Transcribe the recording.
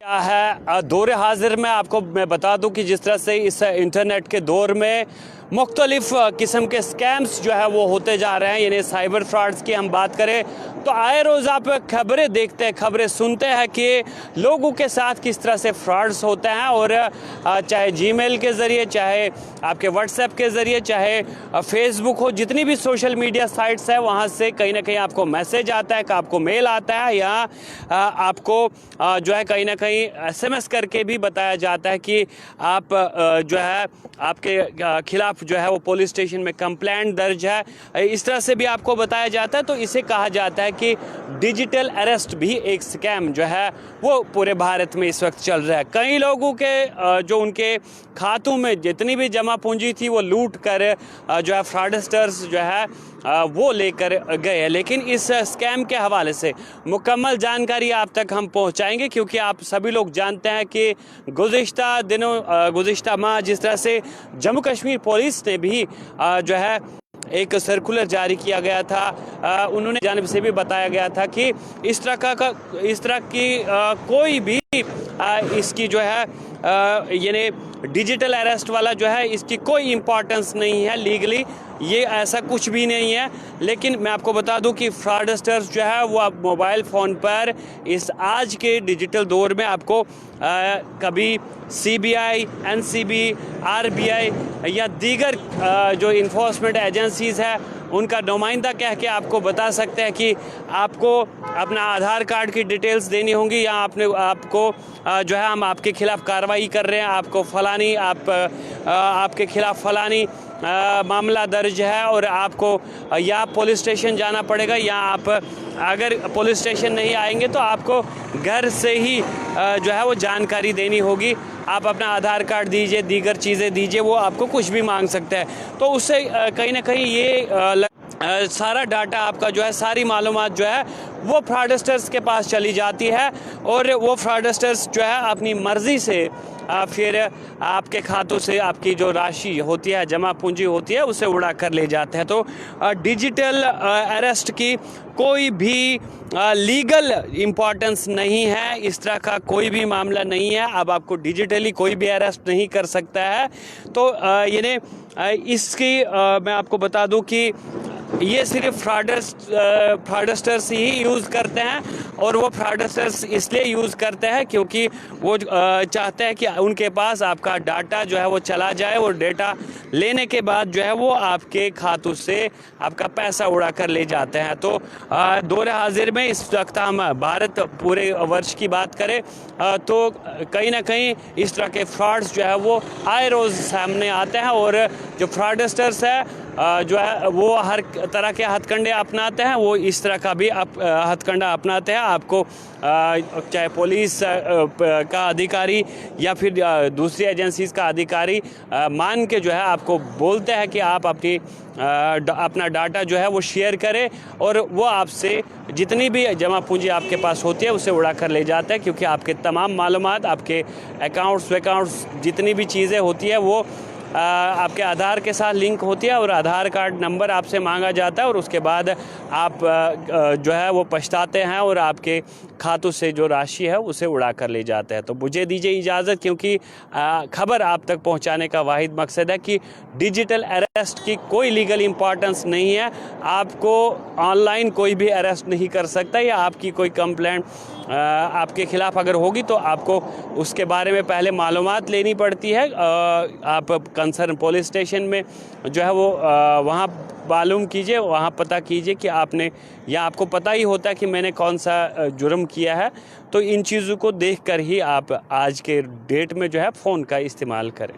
क्या है दौरे हाजिर में आपको मैं बता दूं कि जिस तरह से इस इंटरनेट के दौर में मुख्तलिफ किस्म के स्कैम्स जो है वो होते जा रहे हैं, यानी साइबर फ्रॉड्स की हम बात करें तो आए रोज़ आप खबरें देखते हैं, खबरें सुनते हैं कि लोगों के साथ किस तरह से फ्रॉड्स होते हैं। और चाहे जीमेल के ज़रिए, चाहे आपके व्हाट्सएप के ज़रिए, चाहे फेसबुक हो, जितनी भी सोशल मीडिया साइट्स है वहाँ से कहीं ना कहीं आपको मैसेज आता है, आपको मेल आता है, या आपको जो है कहीं ना कहीं SMS करके भी बताया जाता है कि आप जो है आपके खिलाफ जो है वो पुलिस स्टेशन में कंप्लेंट दर्ज है। इस तरह से भी आपको बताया जाता है। तो इसे कहा जाता है कि डिजिटल अरेस्ट भी एक स्कैम जो है वो पूरे भारत में इस वक्त चल रहा है। कई लोगों के जो उनके खातों में जितनी भी जमा पूंजी थी वो लूट कर जो है फ्रॉडस्टर्स जो है वो लेकर गए। लेकिन इस स्कैम के हवाले से मुकम्मल जानकारी आप तक हम पहुंचाएंगे, क्योंकि आप सभी लोग जानते हैं कि गुज़िश्ता दिनों, गुज़िश्ता माह जिस तरह से जम्मू कश्मीर पुलिस ने भी जो है एक सर्कुलर जारी किया गया था, उन्होंने जानिब से भी बताया गया था कि इस तरह की कोई भी इसकी जो है यानी डिजिटल अरेस्ट वाला जो है इसकी कोई इम्पोर्टेंस नहीं है लीगली, ये ऐसा कुछ भी नहीं है। लेकिन मैं आपको बता दूं कि फ्रॉडस्टर्स जो है वो आप मोबाइल फ़ोन पर इस आज के डिजिटल दौर में आपको कभी CBI, NCB, RBI या दीगर जो इन्फोर्समेंट एजेंसीज़ है उनका नुमाइंदा कह के आपको बता सकते हैं कि आपको अपना आधार कार्ड की डिटेल्स देनी होंगी, या आपको जो है हम आपके खिलाफ़ कार्रवाई कर रहे हैं, आपको फ़लानी आपके खिलाफ़ फ़लानी मामला दर्ज है और आपको या पुलिस स्टेशन जाना पड़ेगा, या आप अगर पुलिस स्टेशन नहीं आएंगे तो आपको घर से ही जो है वो जानकारी देनी होगी। आप अपना आधार कार्ड दीजिए, दीगर चीज़ें दीजिए, वो आपको कुछ भी मांग सकता है। तो उससे कहीं ना कहीं ये सारा डाटा आपका जो है, सारी मालूमात जो है वो फ्रॉडस्टर्स के पास चली जाती है, और वो फ्रॉडस्टर्स जो है अपनी मर्ज़ी से फिर आपके खातों से आपकी जो राशि होती है, जमा पूंजी होती है, उसे उड़ा कर ले जाते हैं। तो डिजिटल अरेस्ट की कोई भी लीगल इम्पोर्टेंस नहीं है, इस तरह का कोई भी मामला नहीं है। अब आपको डिजिटली कोई भी अरेस्ट नहीं कर सकता है। तो यानी इसकी मैं आपको बता दूं कि ये सिर्फ फ्रॉडस्टर्स ही यूज़ करते हैं, और वो फ्रॉडस्टर्स इसलिए यूज़ करते हैं क्योंकि वो चाहते हैं कि उनके पास आपका डाटा जो है वो चला जाए, और डाटा लेने के बाद जो है वो आपके खातों से आपका पैसा उड़ा कर ले जाते हैं। तो दौरे हाजिर में इस वक्त हम भारत पूरे वर्ष की बात करें तो कहीं ना कहीं इस तरह के फ्रॉड्स जो है वो आए रोज़ सामने आते हैं, और जो फ्रॉडस्टर्स है जो है वो हर तरह के हथकंडे अपनाते हैं, वो इस तरह का भी हथकंडा अपनाते हैं। आपको चाहे पुलिस का अधिकारी या फिर दूसरी एजेंसीज़ का अधिकारी मान के जो है आपको बोलते हैं कि आप अपना डाटा जो है वो शेयर करें, और वो आपसे जितनी भी जमा पूंजी आपके पास होती है उसे उड़ा कर ले जाते हैं, क्योंकि आपके तमाम मालूमात, आपके अकाउंट्स जितनी भी चीज़ें होती है वो आपके आधार के साथ लिंक होती है, और आधार कार्ड नंबर आपसे मांगा जाता है, और उसके बाद आप जो है वो पछताते हैं और आपके खातों से जो राशि है उसे उड़ा कर ले जाते हैं। तो मुझे दीजिए इजाज़त, क्योंकि खबर आप तक पहुंचाने का वाहिद मकसद है कि डिजिटल अरेस्ट की कोई लीगल इम्पोर्टेंस नहीं है। आपको ऑनलाइन कोई भी अरेस्ट नहीं कर सकता, या आपकी कोई कंप्लेंट आपके ख़िलाफ़ अगर होगी तो आपको उसके बारे में पहले मालूमात लेनी पड़ती है। आप कंसर्न पुलिस स्टेशन में जो है वो वहाँ मालूम कीजिए, वहाँ पता कीजिए कि आपने, या आपको पता ही होता है कि मैंने कौन सा जुर्म किया है। तो इन चीज़ों को देखकर ही आप आज के डेट में जो है फ़ोन का इस्तेमाल करें।